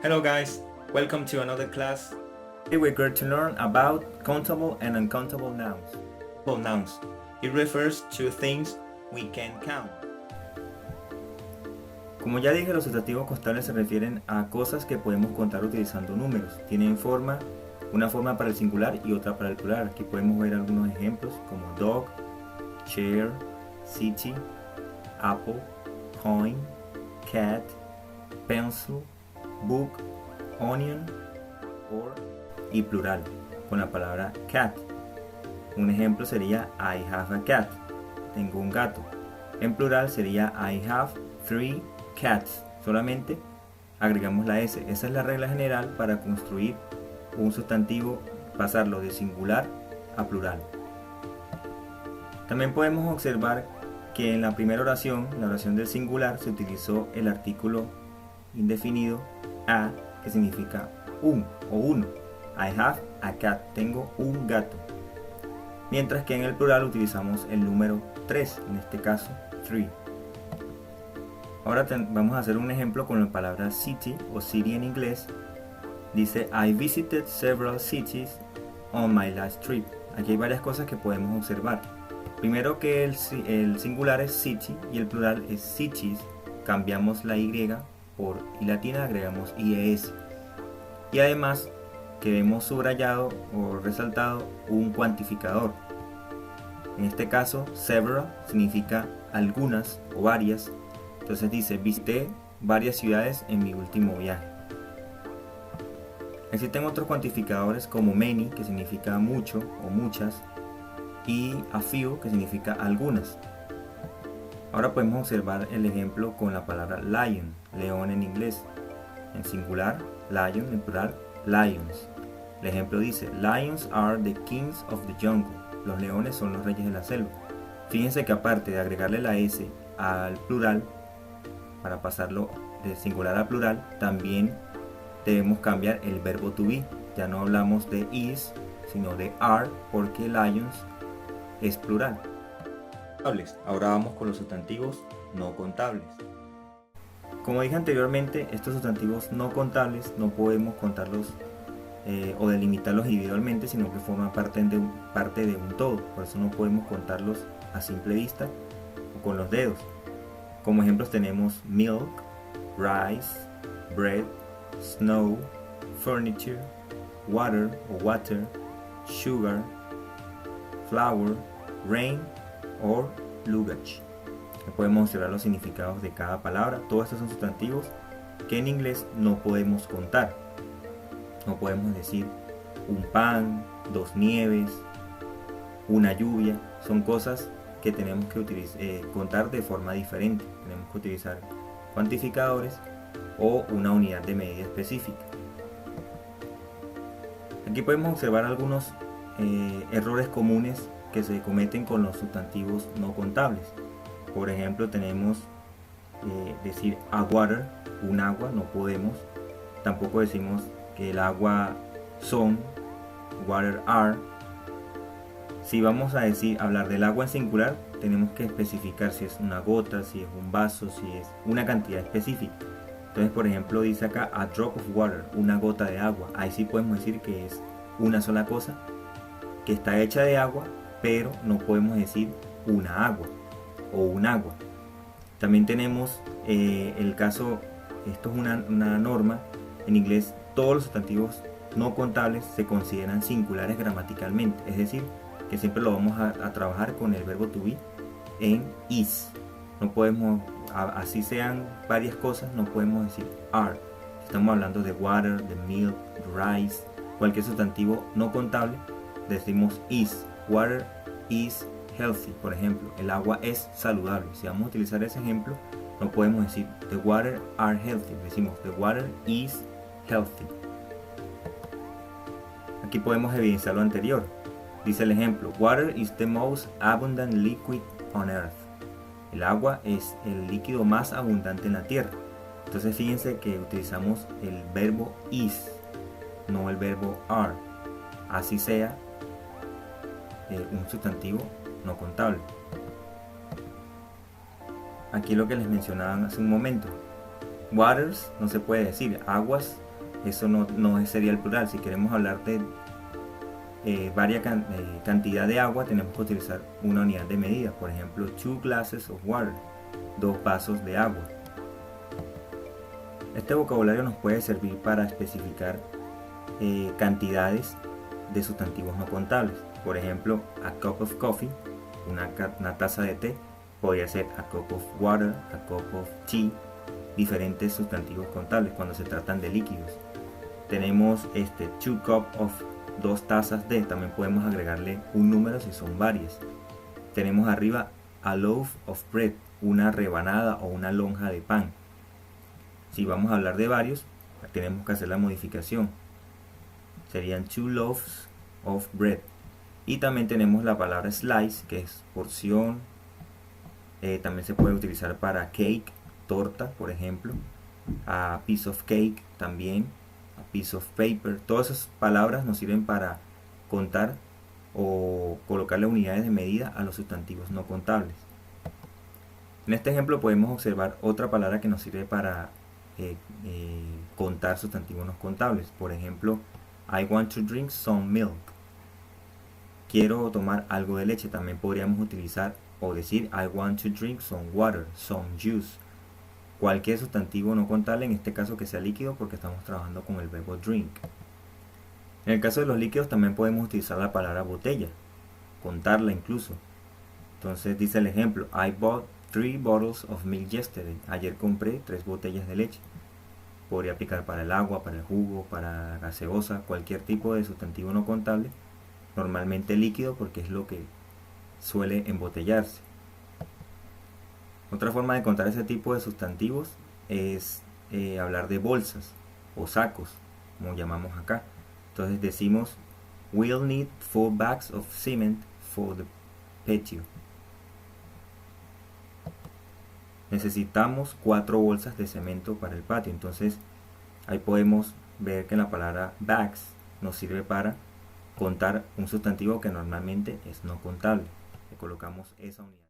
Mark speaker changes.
Speaker 1: Hello guys, welcome to another class. Today we're going to learn about countable and uncountable nouns. Countable nouns. It refers to things we can count. Como ya dije, los sustantivos contables se refieren a cosas que podemos contar utilizando números. Tienen una forma para el singular y otra para el plural. Aquí podemos ver algunos ejemplos como dog, chair, city, apple, coin, cat, pencil, book, onion, y plural con la palabra cat. Un ejemplo sería I have a cat, tengo un gato. En plural sería I have 3 cats. Solamente agregamos la S. Esa es la regla general para construir un sustantivo, pasarlo de singular a plural. También podemos observar que en la primera oración, la oración del singular, se utilizó el artículo indefinido a, que significa un o uno. I have a cat, tengo un gato. Mientras que en el plural utilizamos el número 3, en este caso 3. Ahora vamos a hacer un ejemplo con la palabra city o city en inglés. Dice I visited several cities on my last trip. Aquí hay varias cosas que podemos observar. Primero que el singular es city y el plural es cities. Cambiamos la Y por I latina, agregamos IES. Y además que hemos subrayado o resaltado un cuantificador. En este caso, several significa algunas o varias. Entonces dice, visité varias ciudades en mi último viaje. Existen otros cuantificadores como many, que significa mucho o muchas, y a few, que significa algunas. Ahora podemos observar el ejemplo con la palabra lion, león en inglés. En singular, lion, en plural, lions. El ejemplo dice, lions are the kings of the jungle. Los leones son los reyes de la selva. Fíjense que aparte de agregarle la S al plural, para pasarlo de singular a plural, también debemos cambiar el verbo to be. Ya no hablamos de is, sino de are, porque lions es plural. Ahora vamos con los sustantivos no contables. Como dije anteriormente, estos sustantivos no contables no podemos contarlos o delimitarlos individualmente, sino que forman parte de un todo. Por eso no podemos contarlos a simple vista o con los dedos. Como ejemplos tenemos milk, rice, bread, snow, furniture, water o water, sugar, flour, rain o luggage. Podemos observar los significados de cada palabra. Todos estos son sustantivos que en inglés no podemos contar. No podemos decir un pan, 2 nieves, una lluvia. Son cosas que tenemos que contar de forma diferente. Tenemos que utilizar cuantificadores o una unidad de medida específica. Aquí podemos observar algunos errores comunes que se cometen con los sustantivos no contables. Por ejemplo, tenemos decir a water, un agua, no podemos. Tampoco decimos que el agua son, water are. Si vamos a hablar del agua en singular, tenemos que especificar si es una gota, si es un vaso, si es una cantidad específica. Entonces, por ejemplo, dice acá a drop of water, una gota de agua. Ahí sí podemos decir que es una sola cosa, que está hecha de agua, pero no podemos decir una agua o un agua. También tenemos el caso, esto es una norma en inglés, todos los sustantivos no contables se consideran singulares gramaticalmente, es decir, que siempre lo vamos a trabajar con el verbo to be en is. No podemos, así sean varias cosas, no podemos decir are. Estamos hablando de water, de milk, de rice, cualquier sustantivo no contable, decimos is. Water is healthy, por ejemplo, el agua es saludable. Si vamos a utilizar ese ejemplo, no podemos decir the water are healthy, decimos the water is healthy. Aquí podemos evidenciar lo anterior. Dice el ejemplo, water is the most abundant liquid on earth. El agua es el líquido más abundante en la tierra. Entonces fíjense que utilizamos el verbo is, no el verbo are. Así sea un sustantivo no contable. Aquí lo que les mencionaban hace un momento. Waters no se puede decir, aguas eso no sería el plural. Si queremos hablar de cantidad de agua, tenemos que utilizar una unidad de medida. Por ejemplo, 2 glasses of water, 2 vasos de agua. Este vocabulario nos puede servir para especificar cantidades de sustantivos no contables. Por ejemplo, a cup of coffee, una taza de té, podría ser a cup of water, a cup of tea, diferentes sustantivos contables cuando se tratan de líquidos. Tenemos 2 cup of, 2 tazas de, también podemos agregarle un número si son varias. Tenemos arriba a loaf of bread, una rebanada o una lonja de pan. Si vamos a hablar de varios, tenemos que hacer la modificación. Serían 2 loaves of bread. Y también tenemos la palabra slice, que es porción. También se puede utilizar para cake, torta, por ejemplo. A piece of cake también. A piece of paper. Todas esas palabras nos sirven para contar o colocarle unidades de medida a los sustantivos no contables. En este ejemplo podemos observar otra palabra que nos sirve para contar sustantivos no contables. Por ejemplo, I want to drink some milk. Quiero tomar algo de leche. También podríamos utilizar o decir I want to drink some water, some juice. Cualquier sustantivo no contable, en este caso que sea líquido, porque estamos trabajando con el verbo drink. En el caso de los líquidos también podemos utilizar la palabra botella, contarla incluso. Entonces dice el ejemplo, I bought 3 bottles of milk yesterday. Ayer compré 3 botellas de leche. Podría aplicar para el agua, para el jugo, para la gaseosa, cualquier tipo de sustantivo no contable. Normalmente líquido porque es lo que suele embotellarse. Otra forma de contar ese tipo de sustantivos es hablar de bolsas o sacos, como llamamos acá. Entonces decimos, we'll need 4 bags of cement for the patio. Necesitamos 4 bolsas de cemento para el patio. Entonces ahí podemos ver que la palabra bags nos sirve para contar un sustantivo que normalmente es no contable. Le colocamos esa unidad.